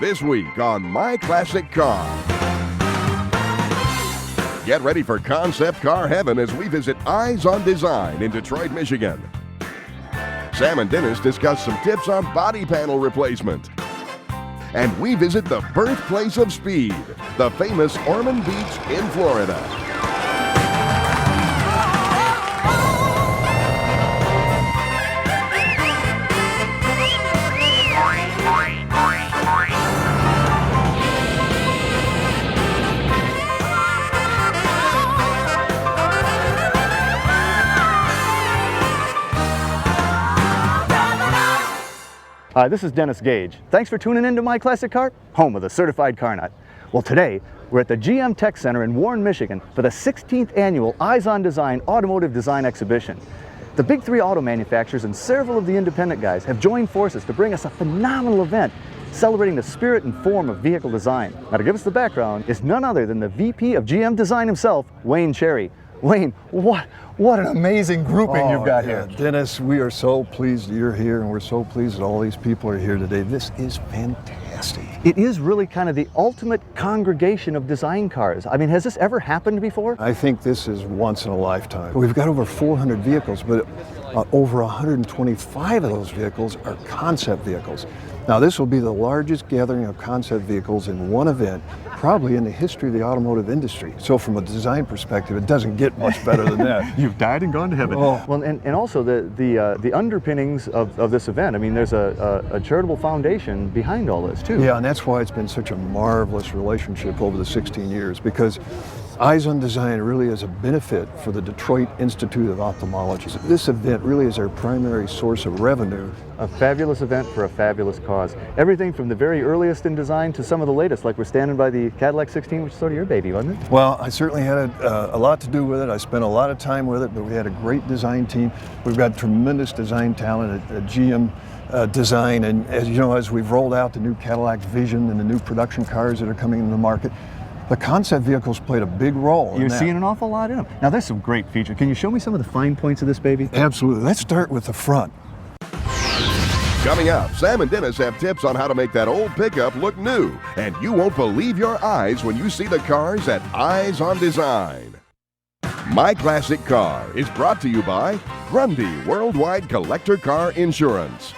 This week on My Classic Car. Get ready for concept car heaven as we visit Eyes on Design in Detroit, Michigan. Sam and Dennis discuss some tips on body panel replacement. And we visit the birthplace of speed, the famous Ormand Beach in Florida. Hi, this is Dennis Gage. Thanks for tuning in to My Classic Car, home of the certified car nut. Well, today we're at the GM Tech Center in Warren, Michigan for the 16th annual Eyes on Design Automotive Design Exhibition. The big three auto manufacturers and several of the independent guys have joined forces to bring us a phenomenal event celebrating the spirit and form of vehicle design. Now, to give us the background is none other than the VP of GM Design himself, Wayne Cherry. Wayne, what an amazing grouping you've got here. Dennis, we are so pleased that you're here, and we're so pleased that all these people are here today. This is fantastic. It is really kind of the ultimate congregation of design cars. I mean, has this ever happened before? I think this is once in a lifetime. We've got over 400 vehicles, but over 125 of those vehicles are concept vehicles. Now, this will be the largest gathering of concept vehicles in one event, probably in the history of the automotive industry. So from a design perspective, it doesn't get much better than that. You've died and gone to heaven. Oh. Well, and also the underpinnings of this event. I mean, there's a charitable foundation behind all this, too. Yeah, and that's why it's been such a marvelous relationship over the 16 years, because Eyes on Design really is a benefit for the Detroit Institute of Ophthalmology. This event really is our primary source of revenue. A fabulous event for a fabulous cause. Everything from the very earliest in design to some of the latest, like we're standing by the Cadillac 16, which is sort of your baby, wasn't it? Well, I certainly had a lot to do with it. I spent a lot of time with it, but we had a great design team. We've got tremendous design talent at GM Design, and as you know, as we've rolled out the new Cadillac Vision and the new production cars that are coming into the market, the concept vehicles played a big role. You're seeing an awful lot in them. Now, there's some great features. Can you show me some of the fine points of this baby? Absolutely. Let's start with the front. Coming up, Sam and Dennis have tips on how to make that old pickup look new. And you won't believe your eyes when you see the cars at Eyes on Design. My Classic Car is brought to you by Grundy Worldwide Collector Car Insurance.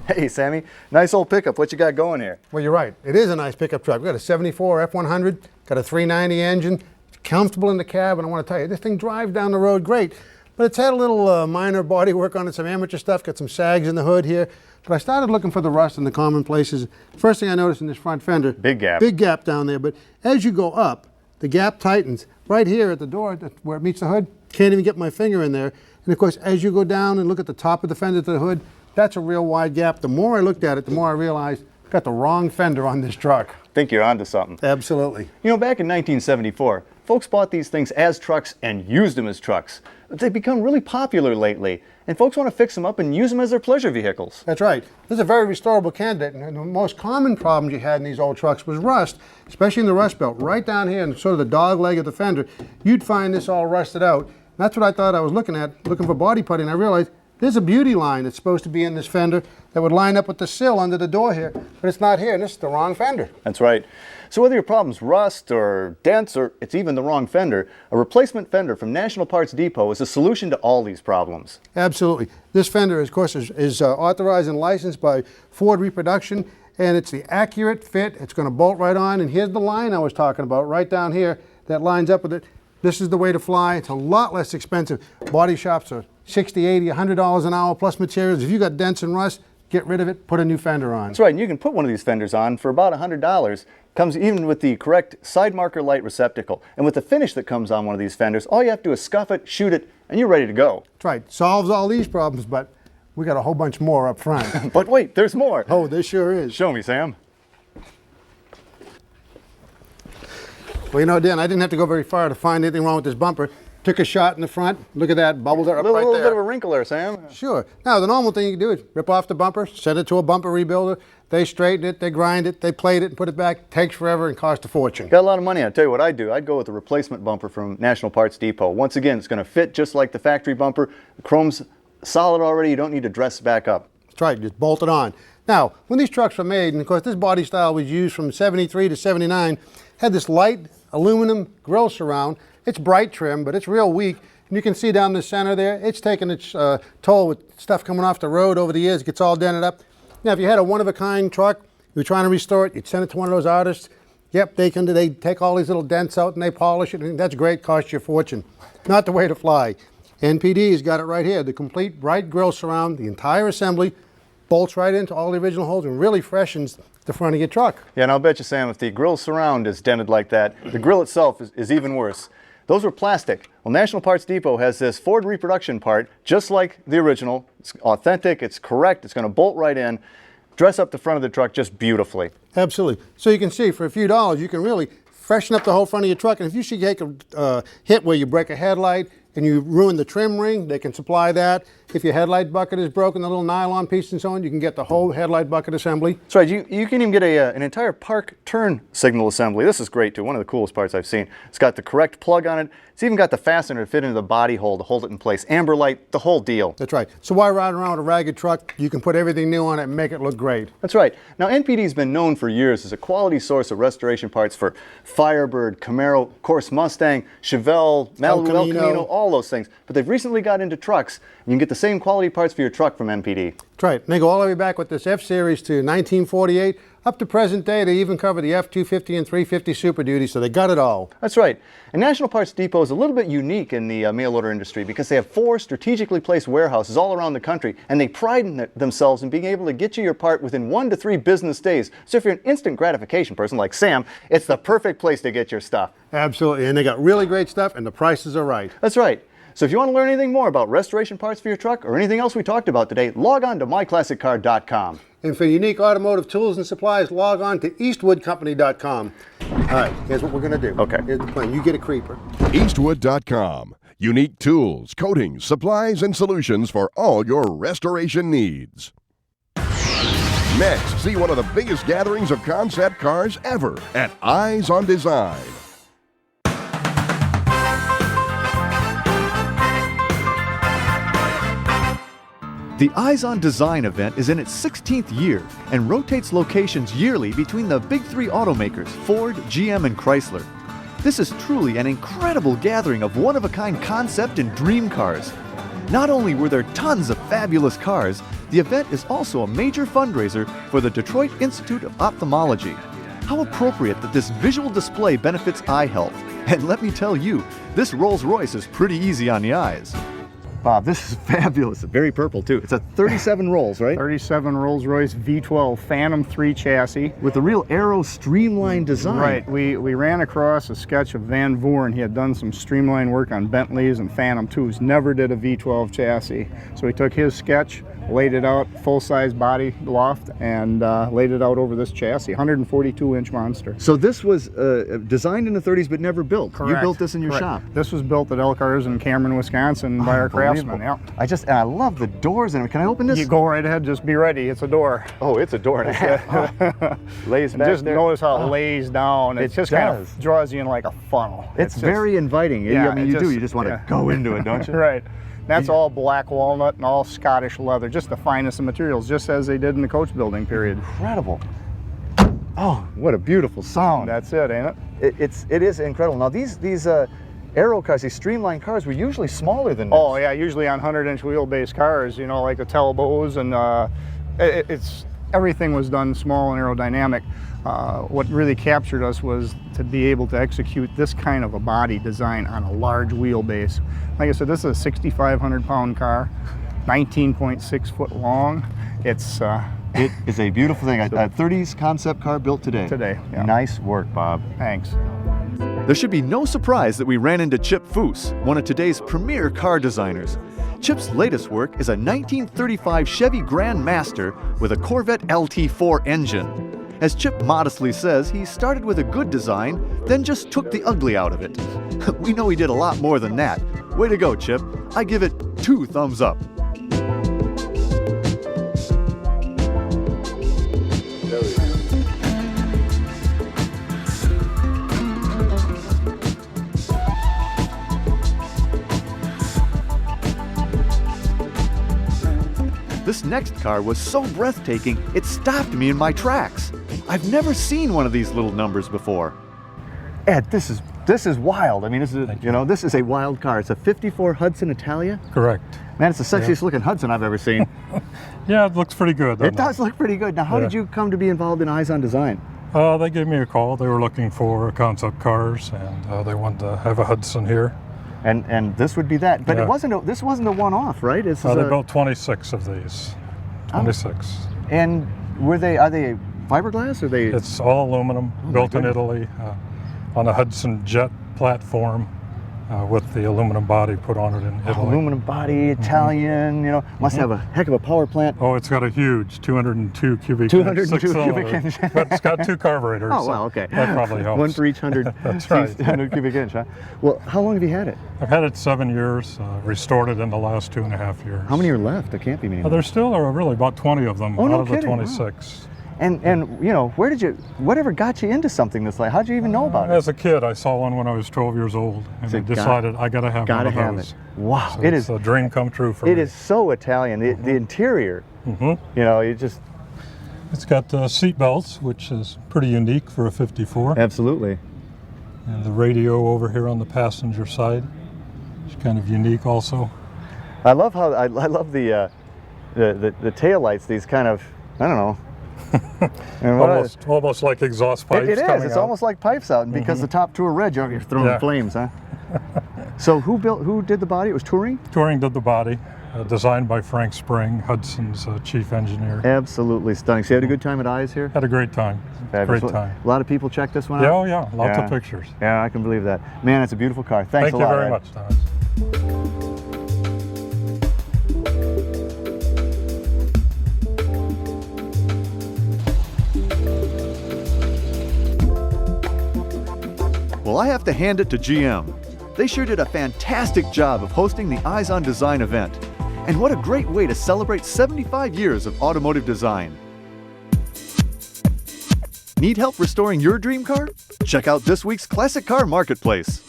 Hey, Sammy, nice old pickup. What you got going here? Well, you're right. It is a nice pickup truck. We've got a 74 F100, got a 390 engine, it's comfortable in the cab, and I want to tell you, this thing drives down the road great, but it's had a little minor body work on it, some amateur stuff, got some sags in the hood here, but I started looking for the rust in the common places. First thing I noticed in this front fender, big gap down there, but as you go up, the gap tightens. Right here at the door, where it meets the hood, can't even get my finger in there, and of course, as you go down and look at the top of the fender to the hood, that's a real wide gap. The more I looked at it, the more I realized I've got the wrong fender on this truck. Think you're onto something. Absolutely. You know, back in 1974, folks bought these things as trucks and used them as trucks. But they've become really popular lately, and folks want to fix them up and use them as their pleasure vehicles. That's right. This is a very restorable candidate, and the most common problems you had in these old trucks was rust, especially in the rust belt. Right down here in sort of the dog leg of the fender, you'd find this all rusted out. And that's what I thought I was looking for body putty, and I realized there's a beauty line that's supposed to be in this fender that would line up with the sill under the door here, but it's not here, and this is the wrong fender. That's right. So whether your problem's rust or dents or it's even the wrong fender, a replacement fender from National Parts Depot is a solution to all these problems. Absolutely. This fender, of course, is authorized and licensed by Ford Reproduction, and it's the accurate fit. It's going to bolt right on, and here's the line I was talking about right down here that lines up with it. This is the way to fly. It's a lot less expensive. Body shops are $60, $80, $100 an hour plus materials. If you got dents and rust, get rid of it, put a new fender on. That's right, and you can put one of these fenders on for about $100. Comes even with the correct side marker light receptacle. And with the finish that comes on one of these fenders, all you have to do is scuff it, shoot it, and you're ready to go. That's right, solves all these problems, but we got a whole bunch more up front. But wait, there's more. Oh, there sure is. Show me, Sam. Well, you know, Dan, I didn't have to go very far to find anything wrong with this bumper. took a shot in the front. Look at that, bubbled it up A right little there. bit of a wrinkle there, Sam. Sure. Now, the normal thing you can do is rip off the bumper, send it to a bumper rebuilder. They straighten it, they grind it, they plate it, and put it back. Takes forever and costs a fortune. Got a lot of money. I'll tell you what I'd do. I'd go with the replacement bumper from National Parts Depot. Once again, it's going to fit just like the factory bumper. The chrome's solid already. You don't need to dress it back up. That's right, just bolt it on. Now, when these trucks were made, and of course this body style was used from 73 to 79, had this light aluminum grille surround. It's bright trim, but it's real weak. And you can see down the center there, it's taken its toll with stuff coming off the road over the years. It gets all dented up. Now, if you had a one-of-a-kind truck, you were trying to restore it, you'd send it to one of those artists. Yep, they take all these little dents out and they polish it, and that's great, costs you a fortune. Not the way to fly. NPD's got it right here, the complete bright grille surround, the entire assembly, bolts right into all the original holes and really freshens the front of your truck. Yeah, and I'll bet you, Sam, if the Grille Surround is dented like that, the grille itself is even worse. Those were plastic. Well, National Parts Depot has this Ford reproduction part, just like the original. It's authentic, it's correct, it's going to bolt right in, dress up the front of the truck just beautifully. Absolutely. So you can see, for a few dollars, you can really freshen up the whole front of your truck. And if you should take a hit where you break a headlight and you ruin the trim ring, they can supply that. If your headlight bucket is broken, the little nylon piece and so on, you can get the whole headlight bucket assembly. That's right. You can even get an entire park turn signal assembly. This is great too. One of the coolest parts I've seen. It's got the correct plug on it. It's even got the fastener to fit into the body hole to hold it in place. Amber light, the whole deal. That's right. So why ride around with a ragged truck? You can put everything new on it and make it look great. That's right. Now, NPD's been known for years as a quality source of restoration parts for Firebird, Camaro, of course Mustang, Chevelle, Malibu, El Camino, all those things. But they've recently got into trucks. You can get the same quality parts for your truck from NPD. That's right. And they go all the way back with this F-Series to 1948. Up to present day, they even cover the F-250 and 350 Super Duty, so they got it all. That's right. And National Parts Depot is a little bit unique in the mail order industry because they have 4 strategically placed warehouses all around the country, and they pride themselves in being able to get you your part within 1 to 3 business days. So if you're an instant gratification person like Sam, it's the perfect place to get your stuff. Absolutely. And they got really great stuff, and the prices are right. That's right. So if you want to learn anything more about restoration parts for your truck or anything else we talked about today, log on to myclassiccar.com. And for unique automotive tools and supplies, log on to eastwoodcompany.com. All right, here's what we're going to do. Okay. Here's the plan. You get a creeper. Eastwood.com. Unique tools, coatings, supplies, and solutions for all your restoration needs. Next, see one of the biggest gatherings of concept cars ever at Eyes on Design. The Eyes on Design event is in its 16th year and rotates locations yearly between the big 3 automakers, Ford, GM, and Chrysler. This is truly an incredible gathering of one-of-a-kind concept and dream cars. Not only were there tons of fabulous cars, the event is also a major fundraiser for the Detroit Institute of Ophthalmology. How appropriate that this visual display benefits eye health. And let me tell you, this Rolls-Royce is pretty easy on the eyes. Bob, this is fabulous. Very purple, too. It's a 37 Rolls, right? 37 Rolls-Royce V12 Phantom 3 chassis. With a real aero streamlined design. Right. We ran across a sketch of Van Vooren. He had done some streamline work on Bentleys and Phantom 2s. Never did a V12 chassis. So we took his sketch, laid it out, full-size body loft, and laid it out over this chassis. 142-inch monster. So this was designed in the 30s but never built. Correct. You built this in your Correct. shop. This was built at Elkhart in Cameron, Wisconsin by our craftsmen. Yep. I love the doors in it. Can I open this? You go right ahead, just be ready. It's a door. Oh, it's a door and a half. Lays And back just there. notice how it lays down. It just kind does. of draws you in like a funnel. It's just, very inviting. yeah, I mean, it you just want to go into it, don't you? Right. That's all black walnut and all Scottish leather, just the finest of materials, just as they did in the coach building period. Incredible. Oh, what a beautiful sound. That's it, ain't it? It is incredible. Now these aero cars, these streamlined cars, were usually smaller than this. Oh yeah, usually on 100-inch wheelbase cars, you know, like the Talbots, and everything was done small and aerodynamic. What really captured us was to be able to execute this kind of a body design on a large wheelbase. Like I said, this is a 6,500-pound car, 19.6 foot long. It is a beautiful thing. A 30s concept car built today. Today, yeah. Nice work, Bob. Thanks. There should be no surprise that we ran into Chip Foose, one of today's premier car designers. Chip's latest work is a 1935 Chevy Grand Master with a Corvette LT4 engine. As Chip modestly says, he started with a good design, then just took the ugly out of it. We know he did a lot more than that. Way to go, Chip. I give it 2 thumbs up. This next car was so breathtaking, it stopped me in my tracks. I've never seen one of these little numbers before. Ed, this is wild. I mean, this is a wild car. It's a 54 Hudson Italia. Correct. Man, it's the sexiest looking Hudson I've ever seen. Yeah, it looks pretty good. It does look pretty good. Now, how did you come to be involved in Eyes on Design? They gave me a call. They were looking for concept cars, and they wanted to have a Hudson here. And this would be that. But this wasn't a one-off, right? They built 26 of these. 26. And are they fiberglass? Or they? It's all aluminum, built in Italy, on a Hudson jet platform. With the aluminum body put on it in Italy. Aluminum body, Italian, must have a heck of a power plant. Oh, it's got a huge 202 cubic 202 cubic inch. But it's got 2 carburetors. Oh, well, okay. That probably helps. One for each 100, That's right. 100 cubic inch, huh? Well, how long have you had it? I've had it 7 years, restored it in the last 2.5 years. How many are left? There can't be many. There's still really about 20 of them out of the 26. Wow. And whatever got you into something this like? How'd you even know about it? As a kid, I saw one when I was 12 years old, and I decided I got to have one of those. Wow, so it's a dream come true for me. It is so Italian. The interior, It's got seat belts, which is pretty unique for a 54. Absolutely. And the radio over here on the passenger side is kind of unique also. I love the tail lights. These kind of, I don't know. almost like exhaust pipes. It is. It's almost like pipes out, and because the top 2 are red, you're throwing flames, huh? So who did the body? It was Touring? Touring did the body, designed by Frank Spring, Hudson's chief engineer. Absolutely stunning. So you had a good time at Eyes here? Had a great time. Fabulous. Great time. A lot of people check this one out? Yeah, oh yeah, lots of pictures. Yeah, I can believe that. Man, it's a beautiful car. Thanks a lot. Thank you very much, Dennis. Well, I have to hand it to GM. They sure did a fantastic job of hosting the Eyes on Design event. And what a great way to celebrate 75 years of automotive design. Need help restoring your dream car? Check out this week's Classic Car Marketplace.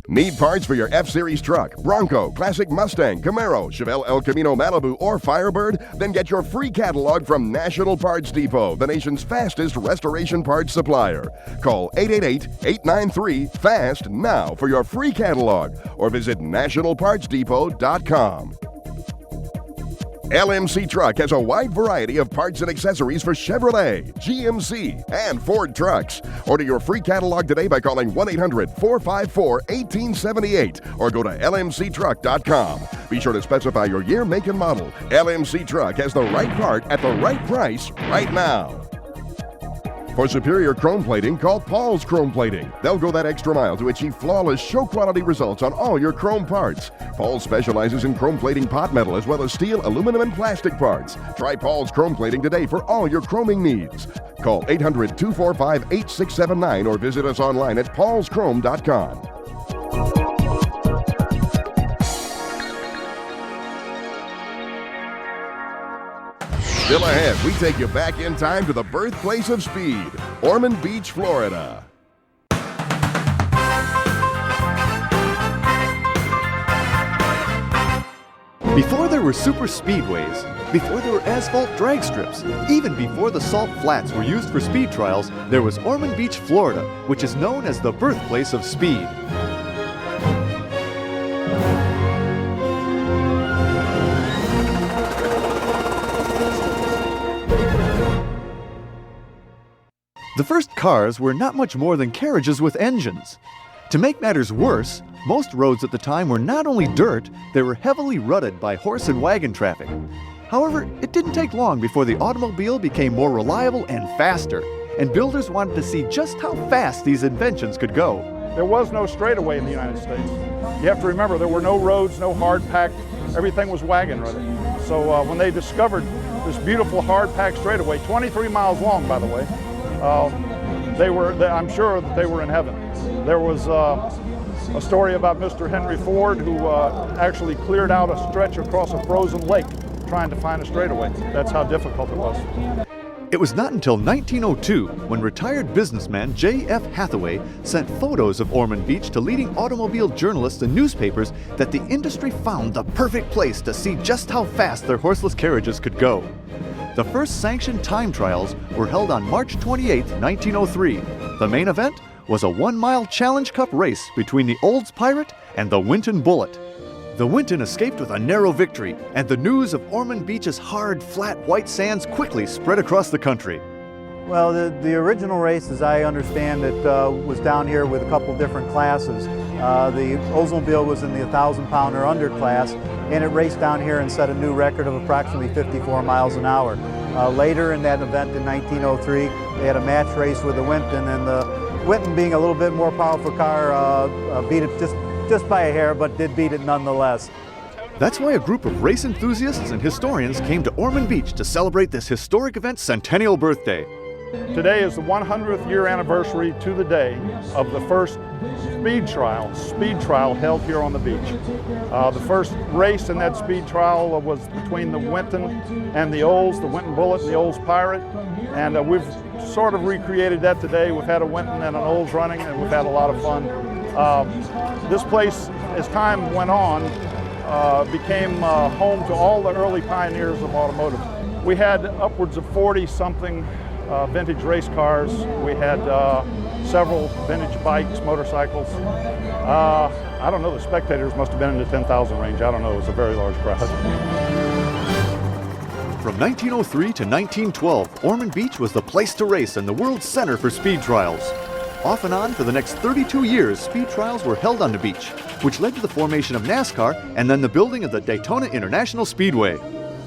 Need parts for your F-Series truck, Bronco, Classic Mustang, Camaro, Chevelle El Camino Malibu, or Firebird? Then get your free catalog from National Parts Depot, the nation's fastest restoration parts supplier. Call 888-893-FAST now for your free catalog, or visit nationalpartsdepot.com. LMC Truck has a wide variety of parts and accessories for Chevrolet, GMC, and Ford trucks. Order your free catalog today by calling 1-800-454-1878 or go to lmctruck.com. Be sure to specify your year, make, and model. LMC Truck has the right part at the right price right now. For superior chrome plating, call Paul's Chrome Plating. They'll go that extra mile to achieve flawless show-quality results on all your chrome parts. Paul specializes in chrome plating pot metal as well as steel, aluminum, and plastic parts. Try Paul's Chrome Plating today for all your chroming needs. Call 800-245-8679 or visit us online at paulschrome.com. Still ahead, we take you back in time to the birthplace of speed, Ormand Beach, Florida. Before there were super speedways, before there were asphalt drag strips, even before the salt flats were used for speed trials, there was Ormand Beach, Florida, which is known as the birthplace of speed. The first cars were not much more than carriages with engines. To make matters worse, most roads at the time were not only dirt, they were heavily rutted by horse and wagon traffic. However, it didn't take long before the automobile became more reliable and faster, and builders wanted to see just how fast these inventions could go. There was no straightaway in the United States. You have to remember, there were no roads, no hard-packed, everything was wagon-rutted. So when they discovered this beautiful hard-packed straightaway, 23 miles long, by the way, I'm sure that they were in heaven. There was a story about Mr. Henry Ford, who actually cleared out a stretch across a frozen lake trying to find a straightaway. That's how difficult it was. It was not until 1902 when retired businessman J.F. Hathaway sent photos of Ormand Beach to leading automobile journalists and newspapers that the industry found the perfect place to see just how fast their horseless carriages could go. The first sanctioned time trials were held on March 28, 1903. The main event was a 1-mile Challenge Cup race between the Olds Pirate and the Winton Bullet. The Winton escaped with a narrow victory, and the news of Ormand Beach's hard, flat, white sands quickly spread across the country. Well, the original race, as I understand it, was down here with a couple different classes. The Oldsmobile was in the 1,000-pounder underclass, and it raced down here and set a new record of approximately 54 miles an hour. Later in that event in 1903, they had a match race with the Winton, and the Winton, being a little bit more powerful car, beat it just by a hair, but did beat it nonetheless. That's why a group of race enthusiasts and historians came to Ormand Beach to celebrate this historic event's centennial birthday. Today is the 100th year anniversary to the day of the first speed trial held here on the beach. The first race in that speed trial was between the Winton and the Olds, the Winton Bullet and the Olds Pirate, and we've sort of recreated that today. We've had a Winton and an Olds running, and we've had a lot of fun. This place, as time went on, became home to all the early pioneers of automotive. We had upwards of 40-something vintage race cars. We had several vintage bikes, motorcycles. I don't know, the spectators must have been in the 10,000 range. I don't know, it was a very large crowd. From 1903 to 1912, Ormand Beach was the place to race and the world's center for speed trials. Off and on for the next 32 years, speed trials were held on the beach, which led to the formation of NASCAR and then the building of the Daytona International Speedway.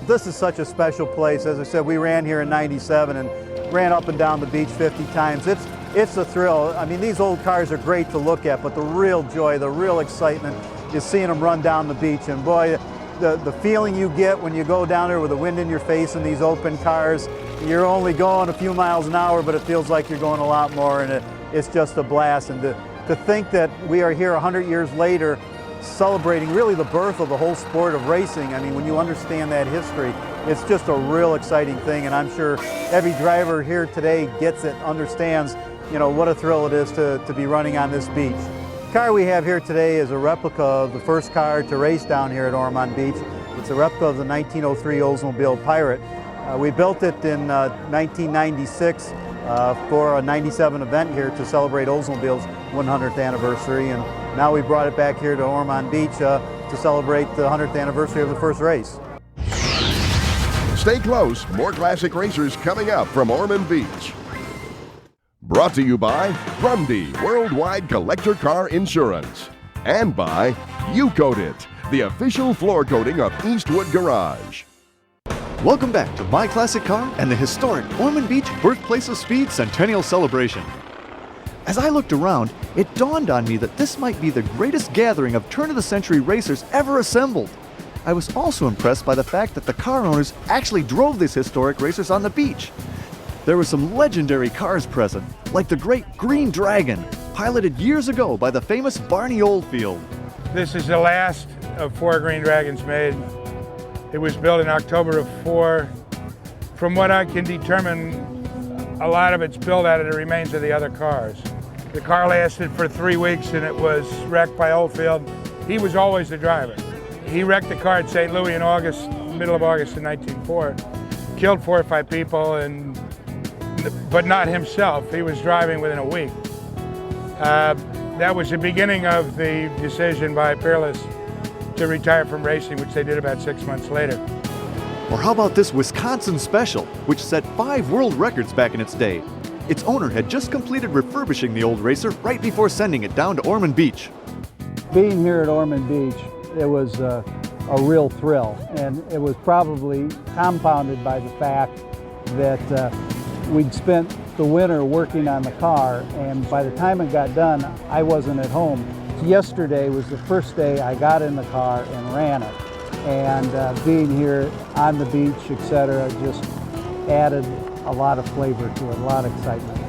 This is such a special place. As I said, we ran here in '97 and ran up and down the beach 50 times. It's a thrill. I mean, these old cars are great to look at, but the real joy, the real excitement is seeing them run down the beach. And boy, the feeling you get when you go down there with the wind in your face in these open cars, you're only going a few miles an hour, but it feels like you're going a lot more, and it's just a blast. And to think that we are here 100 years later celebrating really the birth of the whole sport of racing. I mean, when you understand that history, it's just a real exciting thing, and I'm sure every driver here today gets it, understands, you know, what a thrill it is to be running on this beach. The car we have here today is a replica of the first car to race down here at Ormand Beach. It's a replica of the 1903 Oldsmobile Pirate. We built it in 1996 for a '97 event here to celebrate Oldsmobile's 100th anniversary, and now we brought it back here to Ormand Beach to celebrate the 100th anniversary of the first race. Stay close, more classic racers coming up from Ormand Beach. Brought to you by Grundy Worldwide Collector Car Insurance and by U-Coat It, the official floor coating of Eastwood Garage. Welcome back to My Classic Car and the historic Ormand Beach Birthplace of Speed Centennial Celebration. As I looked around, it dawned on me that this might be the greatest gathering of turn-of-the-century racers ever assembled. I was also impressed by the fact that the car owners actually drove these historic racers on the beach. There were some legendary cars present, like the great Green Dragon, piloted years ago by the famous Barney Oldfield. This is the last of 4 Green Dragons made. It was built in October of '04. From what I can determine, a lot of it's built out of the remains of the other cars. The car lasted for 3 weeks and it was wrecked by Oldfield. He was always the driver. He wrecked the car at St. Louis in August, middle of August in 1904. Killed 4 or 5 people, but not himself. He was driving within a week. That was the beginning of the decision by Peerless to retire from racing, which they did about 6 months later. Or how about this Wisconsin Special, which set 5 world records back in its day? Its owner had just completed refurbishing the old racer right before sending it down to Ormand Beach. Being here at Ormand Beach, it was a real thrill, and it was probably compounded by the fact that we'd spent the winter working on the car, and by the time it got done, I wasn't at home. Yesterday was the first day I got in the car and ran it, and being here on the beach, etc., just added a lot of flavor to it, a lot of excitement.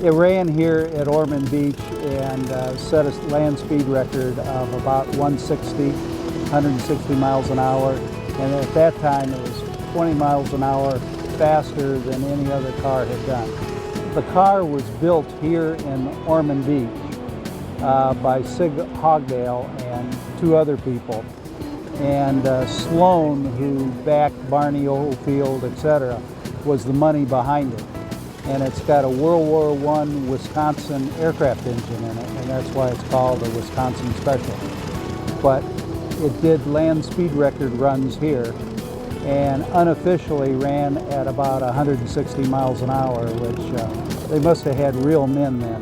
It ran here at Ormand Beach and set a land speed record of about 160 miles an hour. And at that time, it was 20 miles an hour faster than any other car had done. The car was built here in Ormand Beach by Sig Hogdale and 2 other people. And Sloan, who backed Barney Oldfield, etc., was the money behind it. And it's got a World War I Wisconsin aircraft engine in it, and that's why it's called a Wisconsin Special. But it did land speed record runs here, and unofficially ran at about 160 miles an hour, which they must have had real men then.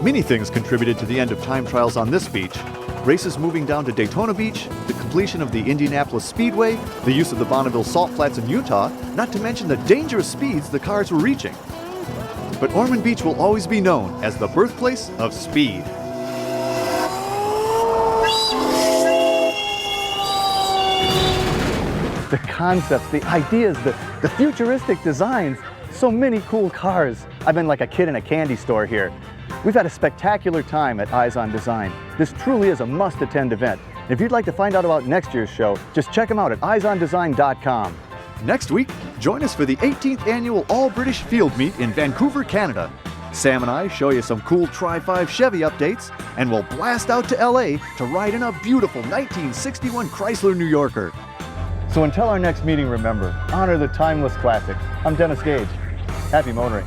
Many things contributed to the end of time trials on this beach. Races moving down to Daytona Beach, the completion of the Indianapolis Speedway, the use of the Bonneville Salt Flats in Utah, not to mention the dangerous speeds the cars were reaching. But Ormand Beach will always be known as the birthplace of speed. The concepts, the ideas, the futuristic designs, so many cool cars. I've been like a kid in a candy store here. We've had a spectacular time at Eyes on Design. This truly is a must-attend event. If you'd like to find out about next year's show, just check them out at eyesondesign.com. Next week, join us for the 18th Annual All-British Field Meet in Vancouver, Canada. Sam and I show you some cool Tri-5 Chevy updates, and we'll blast out to LA to ride in a beautiful 1961 Chrysler New Yorker. So until our next meeting, remember, honor the timeless classics. I'm Dennis Gage. Happy motoring.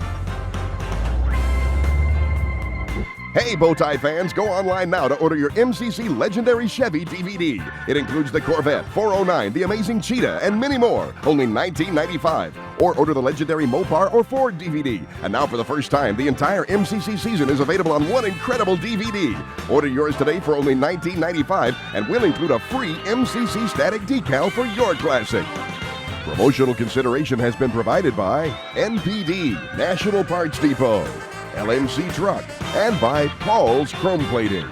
Hey, Bowtie fans, go online now to order your MCC Legendary Chevy DVD. It includes the Corvette, 409, the Amazing Cheetah, and many more. Only $19.95. Or order the Legendary Mopar or Ford DVD. And now for the first time, the entire MCC season is available on one incredible DVD. Order yours today for only $19.95, and we'll include a free MCC static decal for your classic. Promotional consideration has been provided by NPD, National Parts Depot, LMC Truck, and by Paul's Chrome Plating.